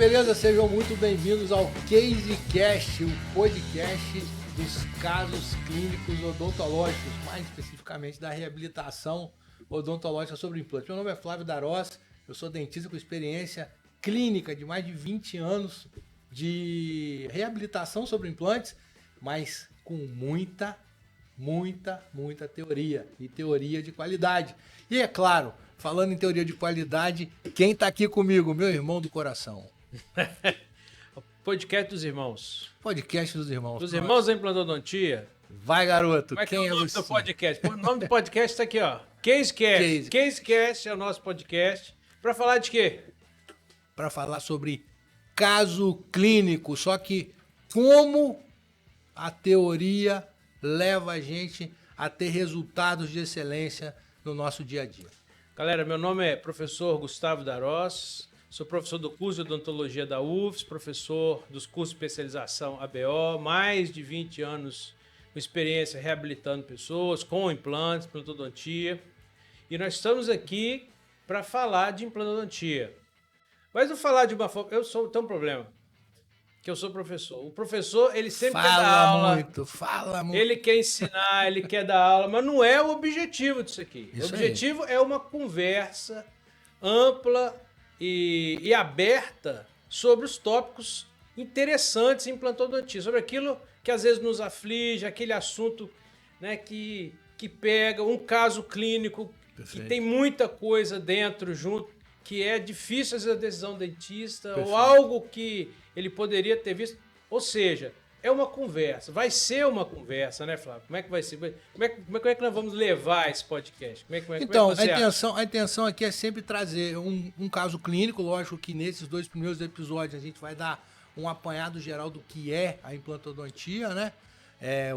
beleza? Sejam muito bem-vindos ao CaseCast, o podcast dos casos clínicos odontológicos, mais especificamente da reabilitação odontológica sobre implantes. Meu nome é Flávio Darós, eu sou dentista com experiência clínica de mais de 20 anos de reabilitação sobre implantes, mas com muita teoria e teoria de qualidade. E é claro, falando em teoria de qualidade, quem está aqui comigo? Meu irmão do coração. Podcast dos irmãos. Podcast dos irmãos. Dos irmãos da implantodontia. Vai, garoto. Como é que é o nome você? do podcast? O nome do podcast está aqui, ó. CaseCast. CaseCast é o nosso podcast. Para falar de quê? Para falar sobre caso clínico. Só que como a teoria leva a gente a ter resultados de excelência no nosso dia a dia. Galera, meu nome é professor Gustavo Darós. Sou professor do curso de odontologia da UFS, professor dos cursos de especialização ABO, mais de 20 anos com experiência reabilitando pessoas com implantes, implantodontia. E nós estamos aqui para falar de implantodontia. Mas não falar de uma forma... Tenho um problema, que eu sou professor. O professor, ele sempre quer dar aula. Fala muito. Ele quer ensinar, ele quer dar aula, mas não é o objetivo disso aqui. Isso o objetivo é uma conversa ampla e aberta sobre os tópicos interessantes em implantodontia, sobre aquilo que às vezes nos aflige, aquele assunto, né, que pega um caso clínico. Perfeito. Que tem muita coisa dentro junto, que é difícil às vezes a decisão do dentista. Perfeito. Ou algo que ele poderia ter visto. Ou seja, é uma conversa, vai ser uma conversa, né, Flávio? Como é que vai ser? Como é que nós vamos levar esse podcast? Então, a intenção aqui é sempre trazer um caso clínico. Lógico que nesses 2 primeiros episódios a gente vai dar um apanhado geral do que é a implantodontia, né?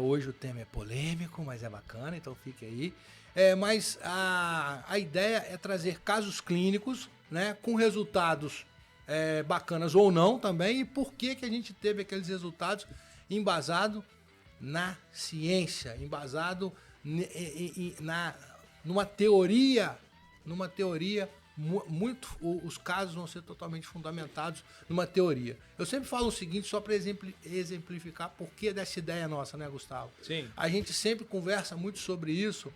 Hoje o tema é polêmico, mas é bacana, então fique aí. Mas a ideia é trazer casos clínicos, né, com resultados bacanas ou não também, e por que a gente teve aqueles resultados embasado na ciência, embasado numa teoria, os casos vão ser totalmente fundamentados numa teoria. Eu sempre falo o seguinte, só para exemplificar por que dessa ideia nossa, né, Gustavo? Sim. A gente sempre conversa muito sobre isso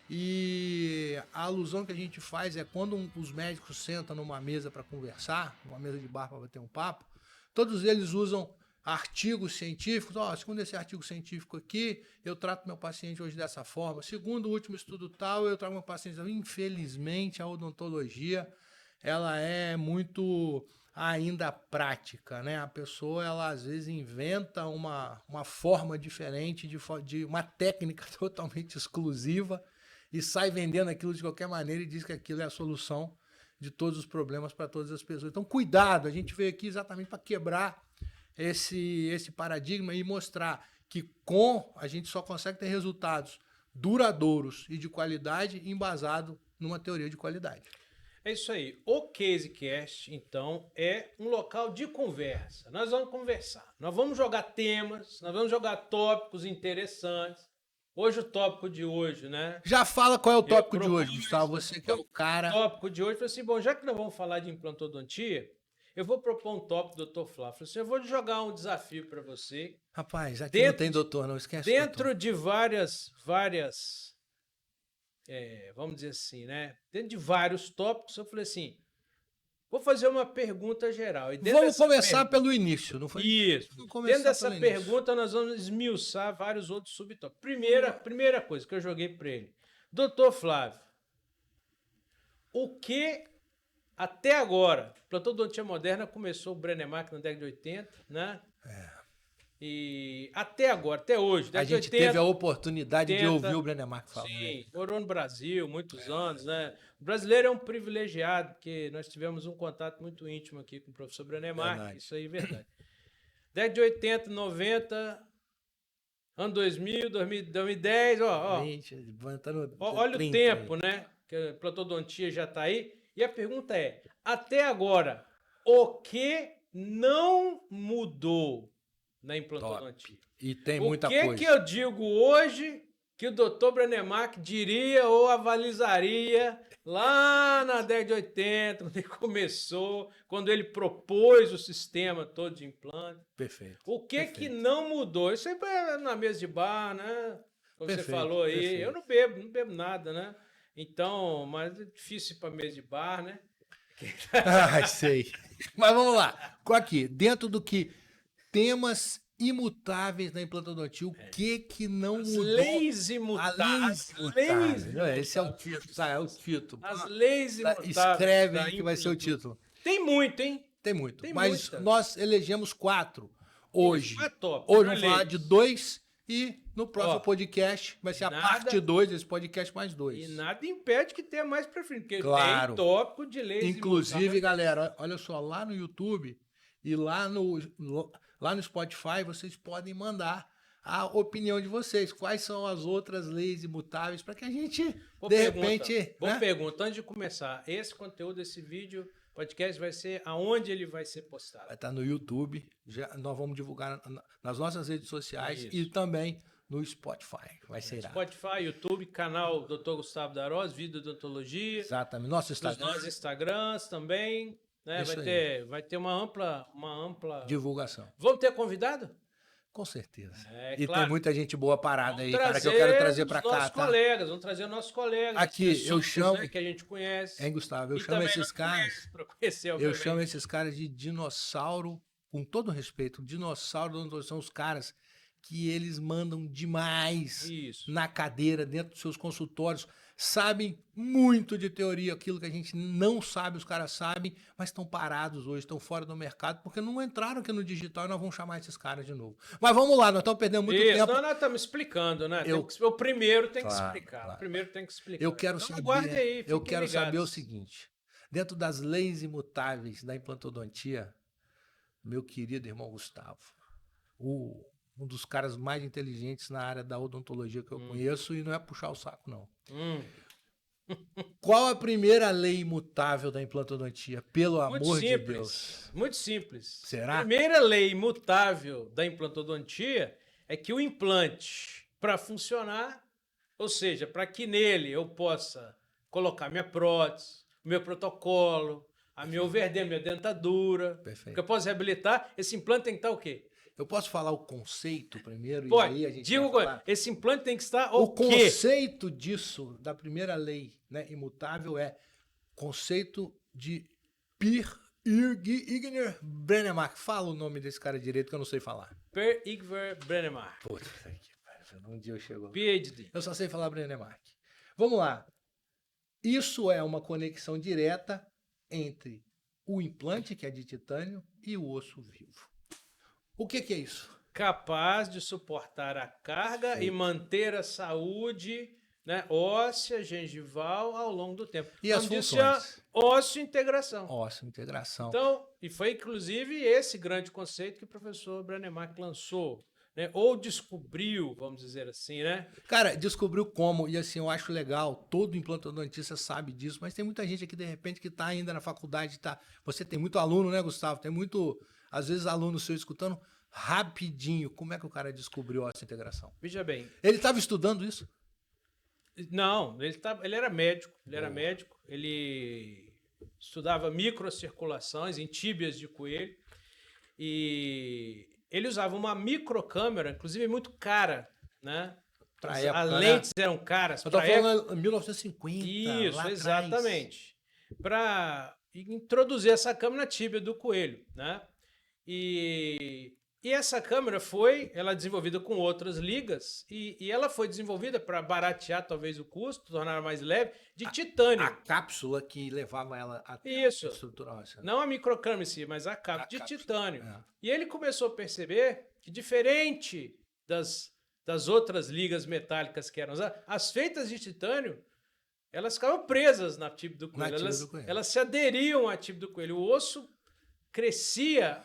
e a alusão que a gente faz é quando os médicos sentam numa mesa para conversar, numa mesa de bar para bater um papo, todos eles usam artigos científicos. Segundo esse artigo científico aqui, eu trato meu paciente hoje dessa forma. Segundo o último estudo tal, eu trato meu paciente. Infelizmente, a odontologia, ela é muito ainda prática, né? A pessoa, ela às vezes inventa uma forma diferente, de uma técnica totalmente exclusiva e sai vendendo aquilo de qualquer maneira e diz que aquilo é a solução de todos os problemas para todas as pessoas. Então, cuidado, a gente veio aqui exatamente para quebrar esse paradigma e mostrar que a gente só consegue ter resultados duradouros e de qualidade embasado numa teoria de qualidade. É isso aí. O CaseCast, então, é um local de conversa. Nós vamos conversar. Nós vamos jogar temas, nós vamos jogar tópicos interessantes. Hoje o tópico de hoje, né? Já fala qual é o tópico de hoje, Gustavo. Você que é o cara. O tópico de hoje foi assim, bom, já que nós vamos falar de implantodontia, eu vou propor um tópico, doutor Flávio. Assim, eu vou jogar um desafio para você. Rapaz, aqui não tem doutor, não esquece. Dentro de várias, vamos dizer assim, né? Dentro de vários tópicos, eu falei assim, vou fazer uma pergunta geral. E vamos começar pelo início, não foi? Isso. Dentro dessa pergunta, nós vamos esmiuçar vários outros subtópicos. Primeira coisa que eu joguei para ele. Doutor Flávio, o que... Até agora, a implantodontia moderna começou o Brennemark na década de 80, né? E até agora, até hoje, a gente 80, teve a oportunidade de ouvir o Brennemark falar. Sim, morou no Brasil muitos anos, né? O brasileiro é um privilegiado, porque nós tivemos um contato muito íntimo aqui com o professor Brennemark, isso aí é verdade. Década de 80, 90, ano 2000, 2010, 20, olha 30, o tempo, aí, né? Que a implantodontia já está aí. E a pergunta é, até agora, o que não mudou na implantodontia? E tem muita coisa. O que eu digo hoje que o Dr. Brennemark diria ou avalizaria lá na década de 80, quando ele começou, quando ele propôs o sistema todo de implante. Perfeito. O que Perfeito. que não mudou? Isso aí é na mesa de bar, né? Como Perfeito, você falou aí. perfeito. Eu não bebo nada, né? Então, mas é difícil ir para mesa de bar, né? Ai, sei. Mas vamos lá. Aqui, dentro do que temas imutáveis na implantodontia, o que não As mudou? leis A imutáveis. leis imutáveis. Esse é o título, sabe? É o título. As leis imutáveis. Escreve da aí que vai ser o título. Tem muito, hein? Tem muito. Tem Mas muita. nós elegemos 4 hoje. Isso é top. Hoje vamos Leis. falar de 2 e no próximo Ó, podcast vai ser a nada- parte 2 desse podcast mais 2. E nada impede que tenha mais preferido, porque Claro. tem tópico de leis Inclusive, imutáveis. galera, olha só, lá no YouTube e lá no Spotify, vocês podem mandar a opinião de vocês. Quais são as outras leis imutáveis para que a gente, Boa de pergunta. repente... Boa né? pergunta. Antes de começar, esse conteúdo, esse vídeo, podcast, vai ser aonde ele vai ser postado? Vai estar no YouTube, nós vamos divulgar nas nossas redes sociais Isso. e também no Spotify. Vai ser irado. Spotify, YouTube, canal Dr. Gustavo Darós, Vida de Odontologia. Exatamente. Nosso Nos Instagram, nossos Instagrams também. Né? Isso Vai ter uma ampla. divulgação. Vamos ter convidado? Com certeza. É, E claro. tem muita gente boa parada aí, Vamos cara, que eu quero trazer para os nossos cá, tá? colegas, vamos trazer nossos colegas. Aqui, eu pessoas, chamo- né, que a gente conhece. Hein, Gustavo? Eu E chamo também esses não caras... conhece, pra conhecer, Eu obviamente. chamo esses caras de dinossauro, com todo respeito, dinossauro são os caras que eles mandam demais Isso. na cadeira, dentro dos seus consultórios, sabem muito de teoria, aquilo que a gente não sabe, os caras sabem, mas estão parados hoje, estão fora do mercado, porque não entraram aqui no digital e nós vamos chamar esses caras de novo. Mas vamos lá, nós estamos perdendo muito Isso, tempo. nós estamos explicando, né? Eu- O primeiro tem que Claro, explicar. claro. O primeiro tem que explicar. Eu quero Então, saber, aguarde aí, eu fiquem quero saber o ligados. seguinte, dentro das leis imutáveis da implantodontia, meu querido irmão Gustavo, um dos caras mais inteligentes na área da odontologia que eu conheço, e não é puxar o saco, não. Qual a primeira lei imutável da implantodontia? Pelo amor de Deus. Muito simples. Será? A primeira lei imutável da implantodontia é que o implante, para funcionar, ou seja, para que nele eu possa colocar minha prótese, o meu protocolo, a minha overdose, minha dentadura, Perfeito. que eu posso reabilitar, esse implante tem que estar o quê? Eu posso falar o conceito primeiro? Pode. E aí a gente Diga vai uma coisa, falar? esse implante tem que estar O o quê? conceito disso, da primeira lei, né, imutável, é conceito de Igner Brennemark. Fala o nome desse cara direito que eu não sei falar. Per Igvar Brennemark, Puta que pariu, um dia eu chego. PhD. Eu só sei falar Brennemark. Vamos lá. Isso é uma conexão direta entre o implante, que é de titânio, e o osso vivo. O que é isso? Capaz de suportar a carga e Perfeito. manter a saúde, né, óssea, gengival ao longo do tempo. E as Como disse, funções? ósseo integração. Ósseo, integração. Então, e foi inclusive esse grande conceito que o professor Brennemark lançou, né, ou descobriu, vamos dizer assim, né? Cara, descobriu como, e assim, eu acho legal, todo implantodontista sabe disso, mas tem muita gente aqui, de repente, que está ainda na faculdade, tá. Você tem muito aluno, né, Gustavo? Tem muito, às vezes, aluno seu escutando rapidinho. Como é que o cara descobriu essa integração? Veja bem, Ele estava estudando isso? não, ele era médico, ele estudava microcirculações em tíbias de coelho e ele usava uma microcâmera, inclusive muito cara, né? Pra As época, né? lentes eram caras. Eu tô pra época. falando em 1950. Isso, lá atrás. exatamente. Para introduzir essa câmera na tíbia do coelho, né? E essa câmera ela é desenvolvida com outras ligas e ela foi desenvolvida para baratear talvez o custo, tornar mais leve, de titânio. A cápsula que levava ela até Isso. a estrutura óssea. Não a microcâmera em si, mas a cápsula de cápsula, titânio. é. E ele começou a perceber que, diferente das outras ligas metálicas que eram usadas, as feitas de titânio, elas ficavam presas na tíbia do coelho. tíbia do coelho. Elas se aderiam à tíbia do coelho. O osso crescia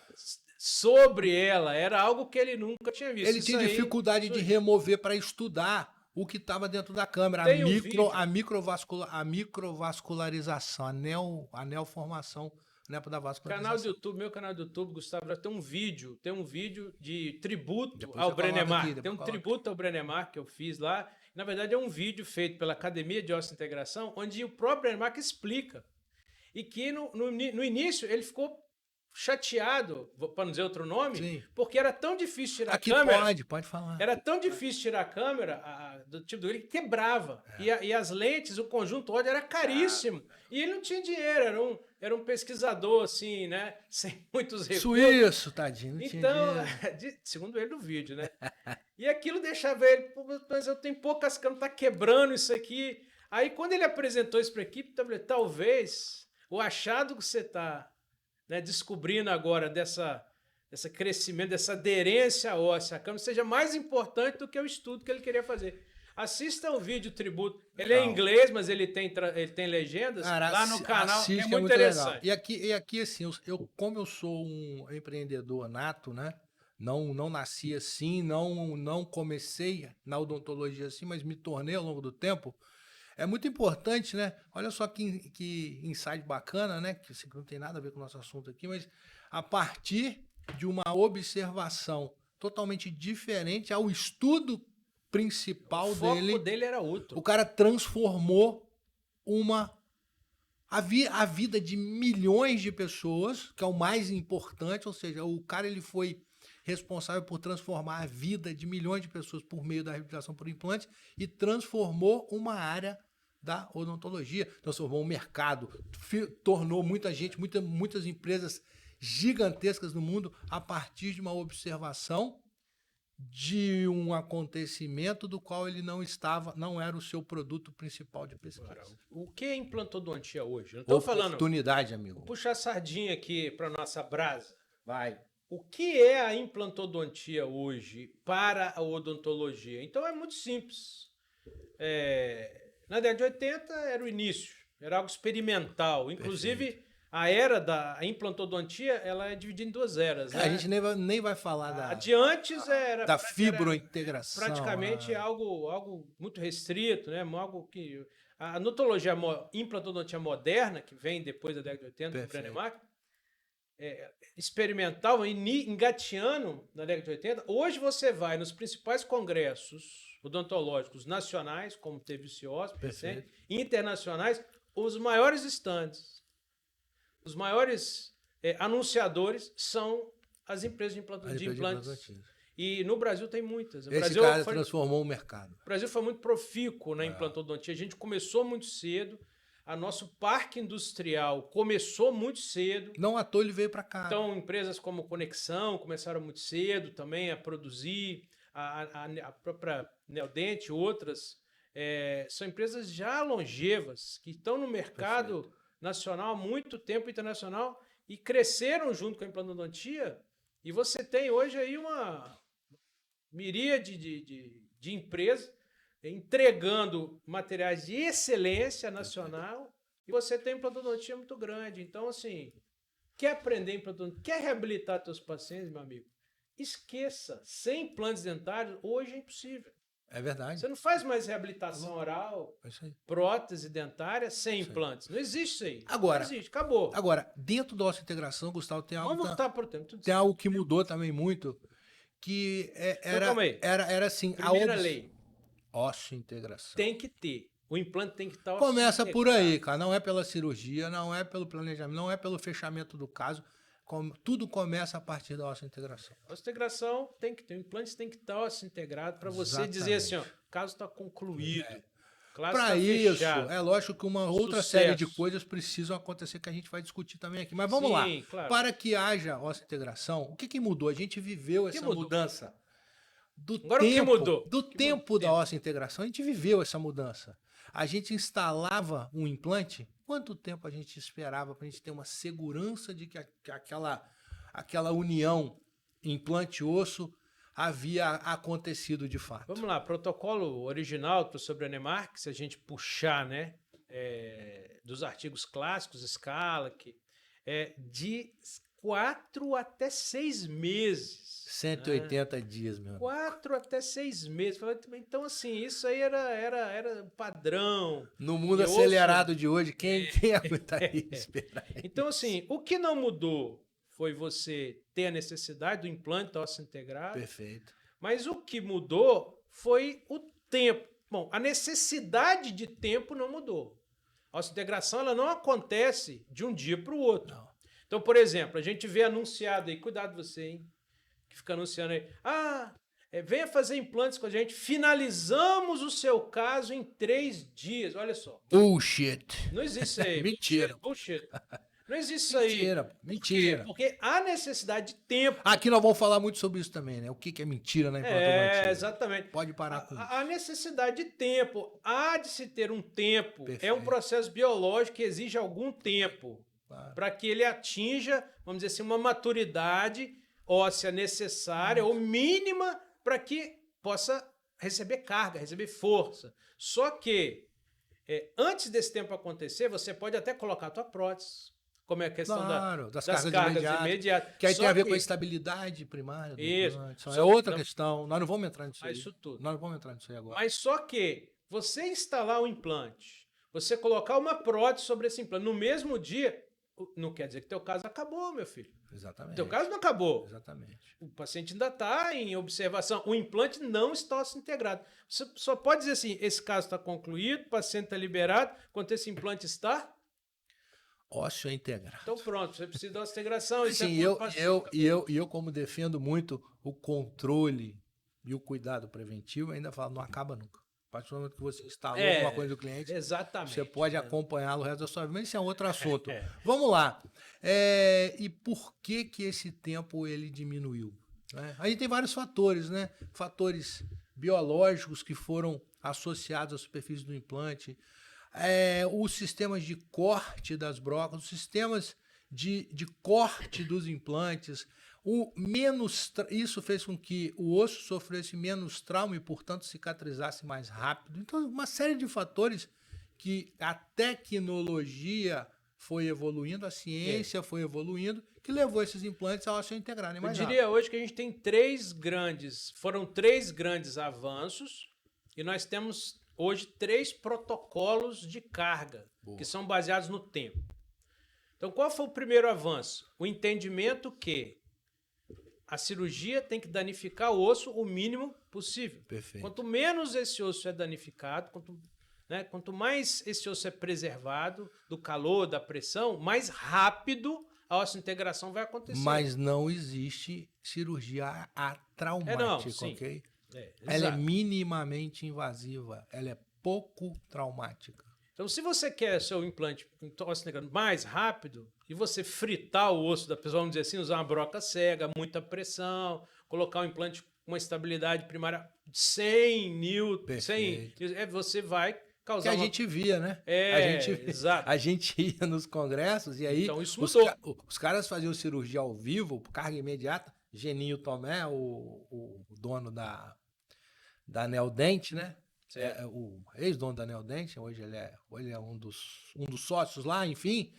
sobre ela. Era algo que ele nunca tinha visto. Ele Isso tinha aí dificuldade de surgiu. remover para estudar o que estava dentro da câmera. Tem um vídeo. A microvascularização, a neoformação né, para dar Canal do vascularização. YouTube, meu canal do YouTube, Gustavo, tem um vídeo de tributo Depois ao você coloca Brenemar. aqui, depois Tem um coloca. tributo ao Brenemar que eu fiz lá. Na verdade, é um vídeo feito pela Academia de Osteointegração, onde o próprio Brenemar explica. E que no início ele ficou chateado, para não dizer outro nome, Sim. porque era tão difícil tirar Aqui a câmera. pode falar. Era tão difícil tirar a câmera do tipo do ele que quebrava. E as lentes, o conjunto ódio era caríssimo. E ele não tinha dinheiro, era um pesquisador, assim, né? Sem muitos recursos. Suíço, tadinho, não tinha Então, dinheiro. segundo ele no vídeo, né? E aquilo deixava ele, "Pô, mas eu tenho poucas câmeras, tá quebrando isso aqui." Aí quando ele apresentou isso para a equipe, eu falei, talvez o achado que você tá, né, descobrindo agora desse crescimento, dessa aderência óssea à câmera, seja mais importante do que o estudo que ele queria fazer. Assista o vídeo tributo. Ele é em inglês, mas ele tem legendas. Cara, lá no canal, assiste, é que muito legal. interessante. E aqui assim, como eu sou um empreendedor nato, né? Não nasci assim, não comecei na odontologia assim, mas me tornei ao longo do tempo. É muito importante, né? Olha só que insight bacana, né? Que não tem nada a ver com o nosso assunto aqui, mas a partir de uma observação totalmente diferente ao estudo principal O foco dele, dele era outro. o cara transformou a vida de milhões de pessoas, que é o mais importante, ou seja, o cara ele foi responsável por transformar a vida de milhões de pessoas por meio da reabilitação por implante e transformou uma área da odontologia, transformou um mercado, tornou muita gente, muitas empresas gigantescas no mundo a partir de uma observação de um acontecimento do qual ele não era o seu produto principal de pesquisa. O que é implantodontia hoje? Não estou falando. Oportunidade, amigo. Vou puxar a sardinha aqui para nossa brasa. Vai. O que é a implantodontia hoje para a odontologia? Então é muito simples. Na década de 80 era o início, era algo experimental. Inclusive, a era da implantodontia ela é dividida em duas eras. Né? A gente nem vai falar de antes era da fibrointegração. Praticamente algo muito restrito, né? Algo que a odontologia implantodontia moderna, que vem depois da década de 80 do Brenemar, experimental, engateando na década de 80. Hoje você vai nos principais congressos odontológicos nacionais, como teve o CIOSP, internacionais, os maiores estandes, os maiores anunciadores são as empresas de implantes. E no Brasil tem muitas. Esse cara transformou o mercado. O Brasil foi muito profícuo na implantodontia. A gente começou muito cedo. A nosso parque industrial começou muito cedo. Não à toa ele veio para cá. Então, empresas como Conexão começaram muito cedo também a produzir. A própria Neodente e outras. São empresas já longevas, que estão no mercado nacional há muito tempo, internacional, e cresceram junto com a implantodontia. E você tem hoje aí uma miríade de empresas entregando materiais de excelência nacional, e você tem implantodontia muito grande. Então, assim, quer aprender implantodontia, quer reabilitar seus pacientes, meu amigo? Esqueça. Sem implantes dentários, hoje é impossível. É verdade. Você não faz mais reabilitação oral, prótese dentária sem implantes. Não existe isso aí. Agora, não existe, acabou. Agora, dentro da osteointegração, Gustavo, tem algo, Vamos voltar pro tempo. tem algo que mudou também muito, que era assim, primeira lei. Osteointegração. Tem que ter. O implante tem que estar Começa por aí, cara. Não é pela cirurgia, não é pelo planejamento, não é pelo fechamento do caso. Tudo começa a partir da osteointegração. A osteointegração tem que ter. O implante tem que estar osteointegrado para você dizer assim, ó, o caso está concluído. Para isso, é lógico que uma outra série de coisas precisam acontecer que a gente vai discutir também aqui. Mas vamos lá. Claro. Para que haja osteointegração, o que mudou? A gente viveu essa mudança. Do tempo da osteointegração, a gente viveu essa mudança. A gente instalava um implante, quanto tempo a gente esperava para a gente ter uma segurança de que aquela união implante-osso havia acontecido de fato? Vamos lá, protocolo original do professor Brenemar, que se a gente puxar, né, dos artigos clássicos, Scala, de 4 até 6 meses. 180 dias, meu amigo. 4 até 6 meses. Então, assim, isso aí era padrão. No mundo E acelerado de hoje, quem aguentaria esperar? Então, assim, o que não mudou foi você ter a necessidade do implante ósseo integrado. Perfeito. Mas o que mudou foi o tempo. Bom, a necessidade de tempo não mudou. A osseo-integração ela não acontece de um dia para o outro. Não. Então, por exemplo, a gente vê anunciado aí, cuidado você, hein? Que fica anunciando aí, venha fazer implantes com a gente, finalizamos o seu caso em 3 dias. Olha só. Bullshit. Não existe isso aí. Mentira. Bullshit. Não existe isso aí. Mentira. Porque há necessidade de tempo. Aqui nós vamos falar muito sobre isso também, né? O que é mentira na implantodontia. Exatamente. Pode parar com isso. A necessidade de tempo. Há de se ter um tempo. Perfeito. É um processo biológico que exige algum tempo. Claro. Para que ele atinja, vamos dizer assim, uma maturidade óssea necessária ou mínima para que possa receber carga, receber força. Só que, antes desse tempo acontecer, você pode até colocar a tua prótese, como é a questão das cargas imediatas. Que aí tem a ver com a estabilidade primária do implante. É outra questão. Nós não vamos entrar nisso aí. Isso tudo. Nós não vamos entrar nisso aí agora. Mas só que você instalar o implante, você colocar uma prótese sobre esse implante, no mesmo dia, não quer dizer que teu caso acabou, meu filho. Exatamente. Teu caso não acabou. Exatamente. O paciente ainda está em observação. O implante não está ósseo integrado. Você só pode dizer assim, esse caso está concluído, o paciente está liberado, quando esse implante está ósseo integrado. Então pronto, você precisa da ósseo integração. Sim, eu como defendo muito o controle e o cuidado preventivo, ainda falo, não acaba nunca. A partir do momento que você instalou alguma coisa do cliente, exatamente, você pode acompanhá-lo o resto da sua vida, mas isso é outro assunto. Vamos lá. E por que esse tempo ele diminuiu? Né? Aí tem vários fatores, né? Fatores biológicos que foram associados à superfície do implante, os sistemas de corte das brocas, os sistemas de corte dos implantes, isso fez com que o osso sofresse menos trauma e, portanto, cicatrizasse mais rápido. Então, uma série de fatores que a tecnologia foi evoluindo, a ciência foi evoluindo, que levou esses implantes a se integrarem mais rápido. Eu diria hoje que a gente tem foram três grandes avanços e nós temos hoje 3 protocolos de carga, que são baseados no tempo. Então, qual foi o primeiro avanço? O entendimento que a cirurgia tem que danificar o osso o mínimo possível. Perfeito. Quanto menos esse osso é danificado, quanto mais esse osso é preservado do calor, da pressão, mais rápido a osso-integração vai acontecer. Mas não existe cirurgia atraumática, ok? Ela é minimamente invasiva, ela é pouco traumática. Então, se você quer seu implante osso-integrado mais rápido e você fritar o osso da pessoa, vamos dizer assim, usar uma broca cega, muita pressão, colocar um implante com uma estabilidade primária de 100 newton, 100, você vai causar que a gente via, né? Exato. A gente ia nos congressos e aí então, isso mudou. Os caras faziam cirurgia ao vivo, por carga imediata. Geninho Tomé, o dono da Neodente, né? O ex-dono da Neodente, hoje ele é um dos sócios lá, enfim.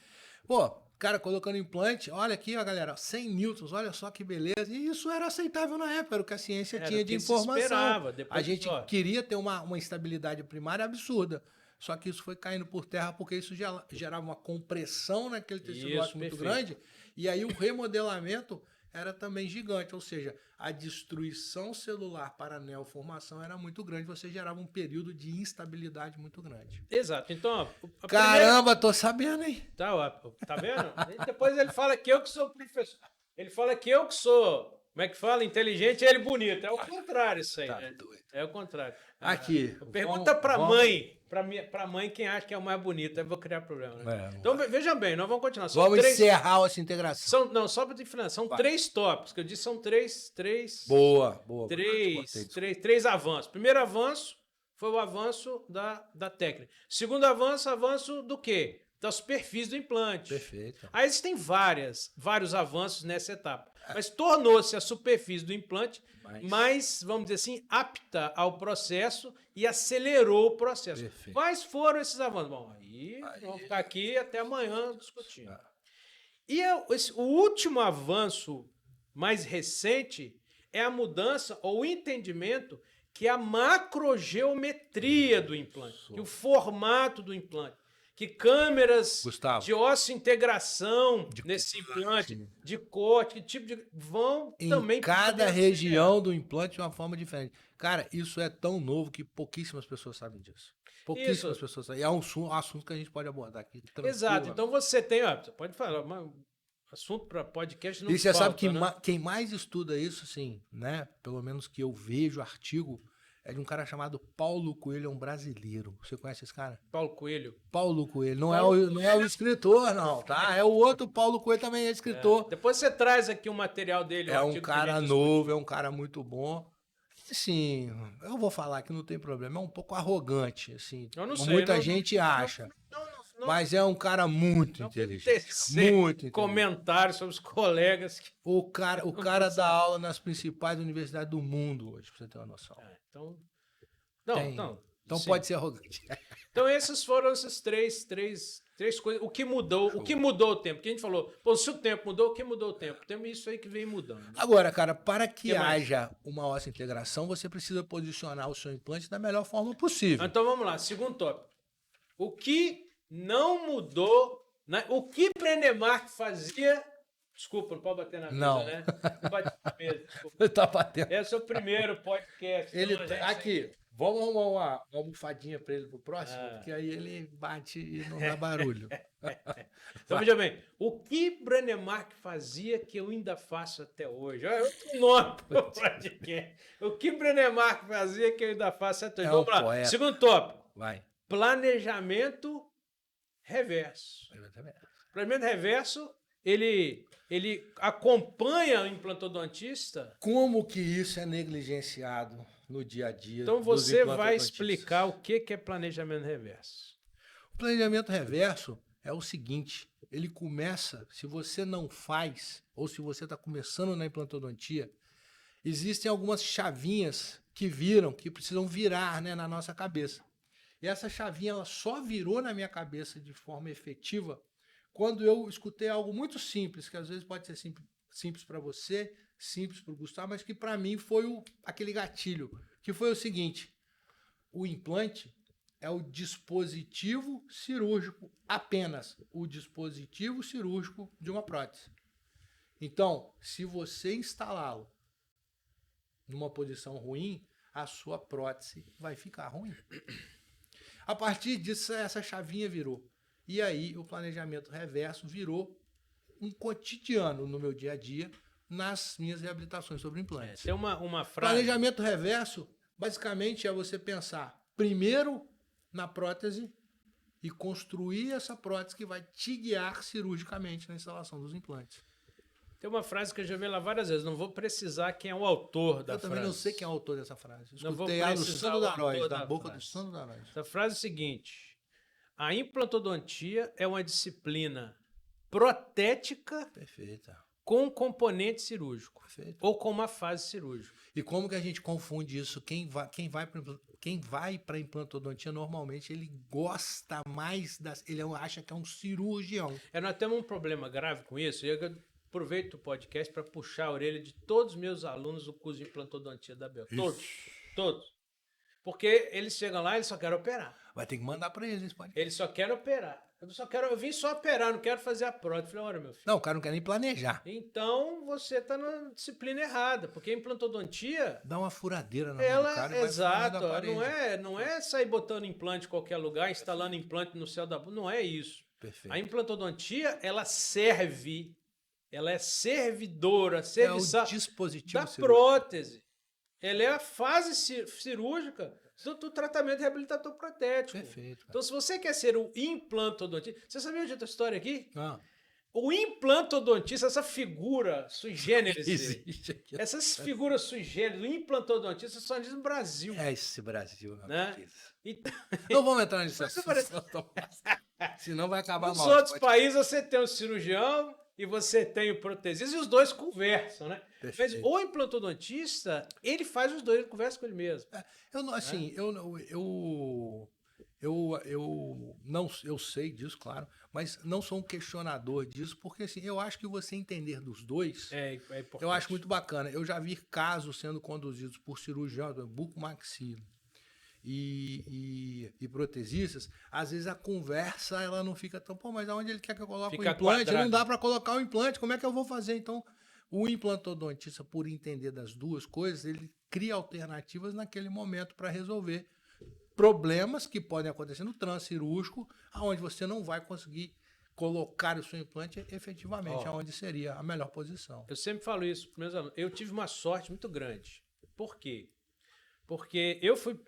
Pô, o cara colocando implante, olha aqui, ó, galera, 100 newtons, olha só que beleza. E isso era aceitável na época, era o que a ciência tinha de informação. A gente queria ter uma estabilidade primária absurda. Só que isso foi caindo por terra porque isso gerava uma compressão naquele tecido ósseo muito grande. E aí o remodelamento era também gigante, ou seja, a destruição celular para a neoformação era muito grande, você gerava um período de instabilidade muito grande. Exato. Então, caramba, tô sabendo, hein? Tá vendo? Depois ele fala que eu que sou professor. Ele fala que eu que sou, como é que fala? Inteligente e ele bonito. É o contrário isso aí. Tá né? doido. É o contrário. Aqui. Pergunta pra mãe. Pra mãe quem acha que é o mais bonito. Aí eu vou criar problema. Né? Então, veja bem, nós vamos continuar. Vamos encerrar essa integração. Só para diferenciar. São 3 tópicos, que eu disse são 3. Boa. 3 avanços. Primeiro avanço foi o avanço da técnica. Segundo avanço do quê? Da superfície do implante. Perfeito. Aí existem vários avanços nessa etapa. Mas tornou-se a superfície do implante mais, vamos dizer assim, apta ao processo e acelerou o processo. Perfeito. Quais foram esses avanços? Bom, aí vamos ficar aqui até amanhã discutindo. E o último avanço mais recente é a mudança ou o entendimento que a macrogeometria do implante, que o formato do implante, que câmeras Gustavo, de osso-integração nesse implante, de corte, que tipo de... vão também... em cada poder região do implante de uma forma diferente. Cara, isso é tão novo que pouquíssimas pessoas sabem disso. Pouquíssimas pessoas sabem. E é um assunto que a gente pode abordar aqui. Exato. Então você tem... Ó, você pode falar, mas assunto para podcast não e você falta, sabe que né? quem mais estuda isso, assim, né? Pelo menos que eu vejo artigo, é de um cara chamado Paulo Coelho, é um brasileiro. Você conhece esse cara? Paulo Coelho. Paulo Coelho. Não é o escritor, não, tá? É o outro Paulo Coelho, também é escritor. Depois você traz aqui o material dele. É um cara novo, é um cara muito bom. Assim, eu vou falar que não tem problema, é um pouco arrogante, assim. Eu não como sei, muita não- gente acha. não- Mas é um cara muito inteligente. tecer Muito inteligente. comentários sobre os colegas. O cara dá aula nas principais universidades do mundo hoje, pra você ter uma noção. Então, não, Tem. Então sim. pode ser arrogante. Então essas foram essas três coisas. O que mudou o tempo? Porque a gente falou, pô, se o tempo mudou, o que mudou o tempo? Tem isso aí que vem mudando. Agora, cara, para que Que mais? haja uma óssea integração, você precisa posicionar o seu implante da melhor forma possível. Então vamos lá, segundo tópico. O que não mudou, né? O que Brenemark fazia... Desculpa, não pode bater na mesa, Não. né? Não bate na mesa, desculpa. Ele tá batendo. Esse é o primeiro podcast. Ele Então, a gente- aqui, vamos arrumar uma almofadinha para ele pro próximo, Ah. porque aí ele bate e não dá barulho. Então, veja bem, o que Brenemark fazia que eu ainda faço até hoje? Olha, outro nome pro podcast. O que Brenemark fazia que eu ainda faço até hoje? É Vamos um lá. poeta. Segundo tópico, Vai. planejamento reverso. Planejamento reverso, ele acompanha o implantodontista. Como que isso é negligenciado no dia a dia? Então dos você vai implantodontistas? explicar o que é planejamento reverso. O planejamento reverso é o seguinte: ele começa, se você não faz, ou se você está começando na implantodontia, existem algumas chavinhas que precisam virar, né, na nossa cabeça. E essa chavinha ela só virou na minha cabeça de forma efetiva quando eu escutei algo muito simples, que às vezes pode ser simples para você, simples para o Gustavo, mas que para mim foi aquele gatilho, que foi o seguinte: o implante é o dispositivo cirúrgico, apenas o dispositivo cirúrgico de uma prótese. Então, se você instalá-lo numa posição ruim, a sua prótese vai ficar ruim. A partir disso, essa chavinha virou. E aí, o planejamento reverso virou um cotidiano no meu dia a dia, nas minhas reabilitações sobre implantes. Tem uma frase... Planejamento reverso, basicamente, é você pensar primeiro na prótese e construir essa prótese que vai te guiar cirurgicamente na instalação dos implantes. Tem uma frase que eu já vi lá várias vezes. Não vou precisar quem é o autor da frase. Eu também não sei quem é o autor dessa frase. Não vou Escutei a do precisar Sandro o Daróis, autor da da boca frase. do Sandro Daróis. Essa frase é o seguinte: a implantodontia é uma disciplina protética Perfeita. com componente cirúrgico. Perfeito. Ou com uma fase cirúrgica. E como que a gente confunde isso? Quem vai para implantodontia, normalmente, ele gosta mais ele acha que é um cirurgião. Nós temos um problema grave com isso. E eu aproveito o podcast para puxar a orelha de todos os meus alunos do curso de implantodontia da Bel. Todos. Porque eles chegam lá e eles só querem operar. Vai ter que mandar para eles esse podcast. Eles só querem operar. Eu vim só operar, não quero fazer a prótese. Eu falei, olha, meu filho. Não, o cara não quer nem planejar. Então você está na disciplina errada, porque a implantodontia, Dá uma furadeira na mão do cara e vai exato, furando a parede. não é sair botando implante em qualquer lugar, instalando implante no céu da boca, não é isso. Perfeito. A implantodontia, ela é servidora, É o serviçal dispositivo da cirúrgico. prótese. Ela é a fase cirúrgica do tratamento reabilitador protético. Perfeito, cara. Então, se você quer ser um implantodontista... Você sabia de outra história aqui? Ah, O implantodontista, essa figura sui generis, existe aqui. essas figuras sui generis, o implantodontista só existe no Brasil. É esse Brasil, Né? rapaz. Então, Não vamos entrar nisso. Mas parece- Senão vai acabar nos mal. outros países você tem o cirurgião e você tem o protesista e os dois conversam, né? Perfeito. Mas o implantodontista, ele faz os dois, ele conversa com ele mesmo. Eu não, assim, eu sei disso, claro, mas não sou um questionador disso, porque assim, eu acho que você entender dos dois, É importante. eu acho muito bacana. Eu já vi casos sendo conduzidos por cirurgiões, bucomaxilo e protesistas, às vezes a conversa ela não fica tão, pô, mas aonde ele quer que eu coloque o Fica implante? quadrado. Não dá para colocar o implante, como é que eu vou fazer? Então, o implantodontista, por entender das duas coisas, ele cria alternativas naquele momento para resolver problemas que podem acontecer no transcirúrgico, aonde você não vai conseguir colocar o seu implante efetivamente, aonde seria a melhor posição. Eu sempre falo isso para meus alunos. Eu tive uma sorte muito grande. Por quê? Porque eu fui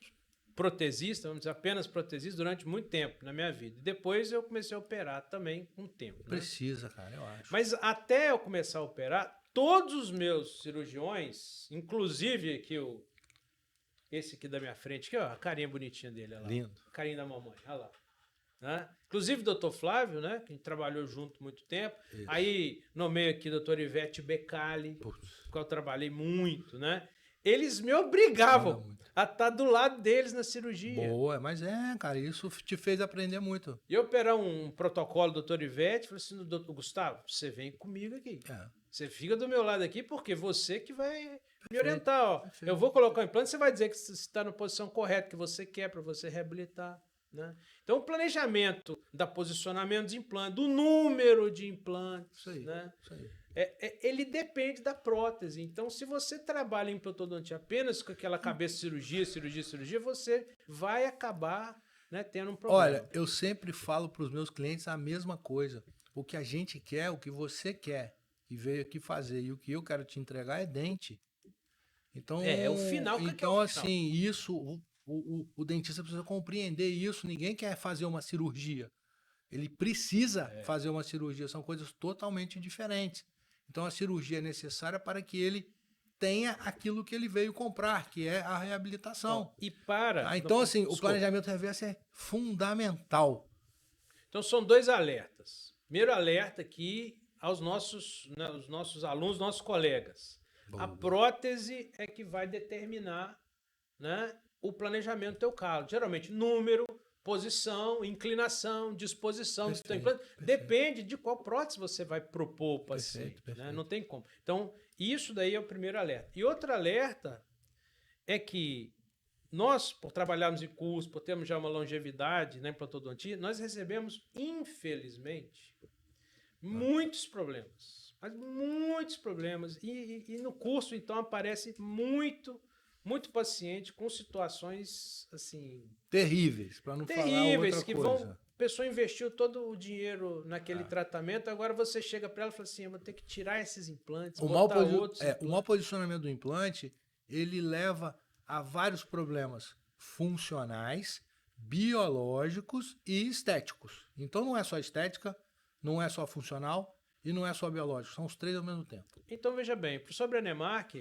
protesista, vamos dizer, apenas protesista durante muito tempo na minha vida. Depois eu comecei a operar também com o tempo. Né? Precisa, cara, eu acho. Mas até eu começar a operar, todos os meus cirurgiões, inclusive aqui esse aqui da minha frente, aqui, ó, a carinha bonitinha dele, olha lá. Lindo. A carinha da mamãe, olha lá. Né? Inclusive o doutor Flávio, né, que a gente trabalhou junto muito tempo. Isso. Aí nomeio aqui a doutora Ivete Becali, com a qual eu trabalhei muito, né? Eles me obrigavam a estar do lado deles na cirurgia. Boa, mas cara, isso te fez aprender muito. E eu operar um protocolo do doutor Ivete, falei assim, doutor Gustavo, você vem comigo aqui. Você fica do meu lado aqui, porque você que vai me orientar. Ó. Eu vou colocar o implante, você vai dizer que você está na posição correta, que você quer para você reabilitar. Né? Então, o planejamento da posicionamento de implante, do número de implantes, isso aí, né? Isso aí. Ele depende da prótese. Então, se você trabalha em implantodontia apenas com aquela cabeça cirurgia, você vai acabar, né, tendo um problema. Olha, eu sempre falo para os meus clientes a mesma coisa. O que a gente quer, o que você quer e veio aqui fazer e o que eu quero te entregar é dente. Então, o final. Então, assim, isso, o dentista precisa compreender isso. Ninguém quer fazer uma cirurgia. Ele precisa fazer uma cirurgia. São coisas totalmente diferentes. Então, a cirurgia é necessária para que ele tenha aquilo que ele veio comprar, que é a reabilitação. Então, assim, o planejamento reverso é fundamental. Então, são dois alertas. Primeiro alerta aqui aos nossos alunos, nossos colegas. A prótese é que vai determinar, né, o planejamento do teu calo. Geralmente, número, posição, inclinação, disposição do teu implante. Depende de qual prótese você vai propor o paciente. Perfeito. Né? Não tem como. Então, isso daí é o primeiro alerta. E outro alerta é que nós, por trabalharmos em curso, por termos já uma longevidade na implantodontia, nós recebemos, infelizmente, muitos problemas. Mas muitos problemas. E no curso, então, aparece muito paciente com situações, assim... terríveis, para não falar outra coisa. A pessoa investiu todo o dinheiro naquele tratamento, agora você chega para ela e fala assim, eu vou ter que tirar esses implantes, o mau posicionamento do implante, ele leva a vários problemas funcionais, biológicos e estéticos. Então não é só estética, não é só funcional e não é só biológico, são os três ao mesmo tempo. Então veja bem, o professor Brenemark,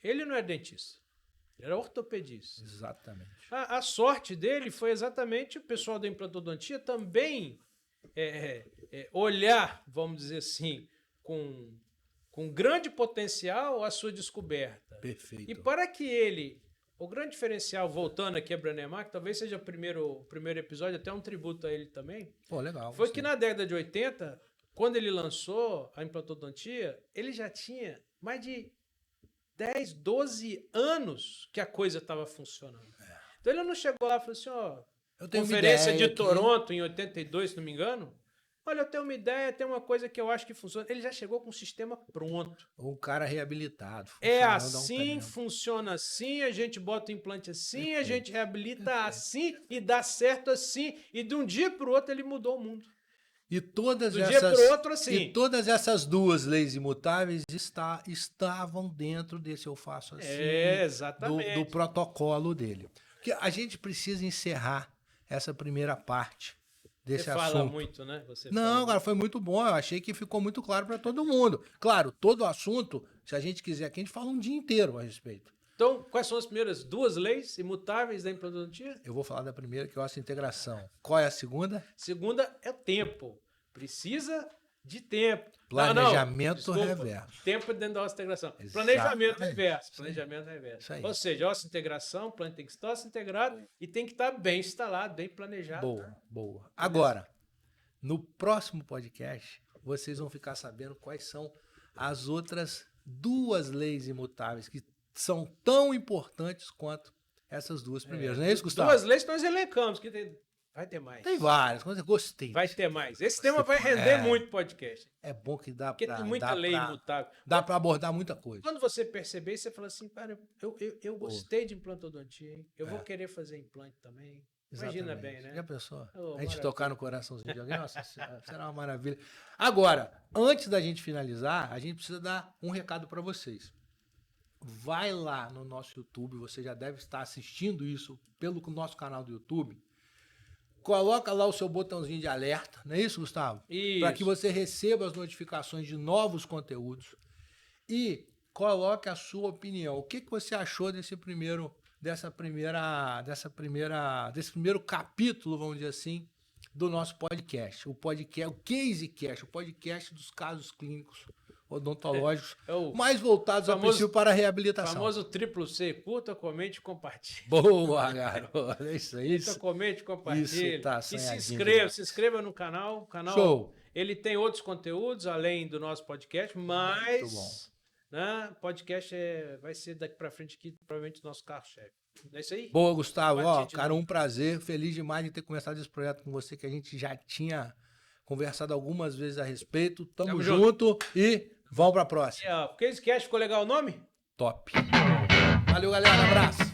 ele não é dentista. Ele era ortopedista. Exatamente. A sorte dele foi exatamente o pessoal da implantodontia também olhar, vamos dizer assim, com grande potencial a sua descoberta. Perfeito. E para que ele... O grande diferencial, voltando aqui a Brenemark, talvez seja o primeiro episódio, até um tributo a ele também. Pô, legal. Foi que na década de 80, quando ele lançou a implantodontia, ele já tinha mais de 10, 12 anos que a coisa estava funcionando. Então ele não chegou lá e falou assim, ó, conferência de Toronto em 82, se não me engano, olha, eu tenho uma ideia, tem uma coisa que eu acho que funciona. Ele já chegou com o sistema pronto. O cara reabilitado. É assim, funciona assim, a gente bota o implante assim, a gente reabilita assim e dá certo assim. E de um dia para o outro ele mudou o mundo. E todas essas duas leis imutáveis estavam dentro desse eu faço assim, exatamente. Do protocolo dele. Porque a gente precisa encerrar essa primeira parte desse assunto. Você fala muito, né? Cara, foi muito bom. Eu achei que ficou muito claro para todo mundo. Claro, todo assunto, se a gente quiser aqui, a gente fala um dia inteiro a respeito. Então, quais são as primeiras duas leis imutáveis da implantodontia? Eu vou falar da primeira, que é a integração. Qual é a segunda? Segunda é o tempo. Precisa de tempo. Planejamento reverso. Tempo dentro da ossa-integração. Exatamente. Planejamento reverso. Planejamento reverso. Isso aí. Ou seja, ossa-integração, o plano tem que estar ossa-integrado e tem que estar bem instalado, bem planejado. Boa, Né? boa. Agora, no próximo podcast, vocês vão ficar sabendo quais são as outras 2 leis imutáveis que são tão importantes quanto essas 2 primeiras. Não é isso, Gustavo? 2 leis que nós elencamos, que vai ter mais. Tem várias, mas eu gostei. Vai ter mais. Esse tema vai render muito podcast. É bom que dá Porque pra... tem muita dá lei pra- imutável. Dá para abordar muita coisa. Quando você perceber, você fala assim, cara, eu gostei de implantodontia, hein? Eu vou querer fazer implante também. Imagina Exatamente. bem, né? Já pensou? Oh, A gente maravilha. tocar no coraçãozinho de alguém, nossa senhora, será uma maravilha. Agora, antes da gente finalizar, a gente precisa dar um recado para vocês. Vai lá no nosso YouTube, você já deve estar assistindo isso pelo nosso canal do YouTube. Coloca lá o seu botãozinho de alerta, não é isso, Gustavo? Isso. Para que você receba as notificações de novos conteúdos e coloque a sua opinião. O que você achou desse primeiro capítulo, vamos dizer assim, do nosso podcast? O CaseCast, o podcast dos casos clínicos odontológicos, É o mais voltados a princípio para a reabilitação. famoso triplo C, curta, comente e compartilhe. Boa, garoto. É isso aí. Curta, comente, compartilhe. Isso tá E assanhadinho se inscreva no canal. O canal Show. ele tem outros conteúdos além do nosso podcast, Muito bom. mas né, podcast vai ser daqui para frente aqui, provavelmente o nosso carro-chefe. Não é isso aí? Boa, Gustavo. Ó, Compartilhe de cara, novo. um prazer. Feliz demais de ter começado esse projeto com você, que a gente já tinha conversado algumas vezes a respeito. Tamo Tamo junto e vamos pra próxima. O CaseCast ficou legal o nome? Top. Valeu, galera. Abraço.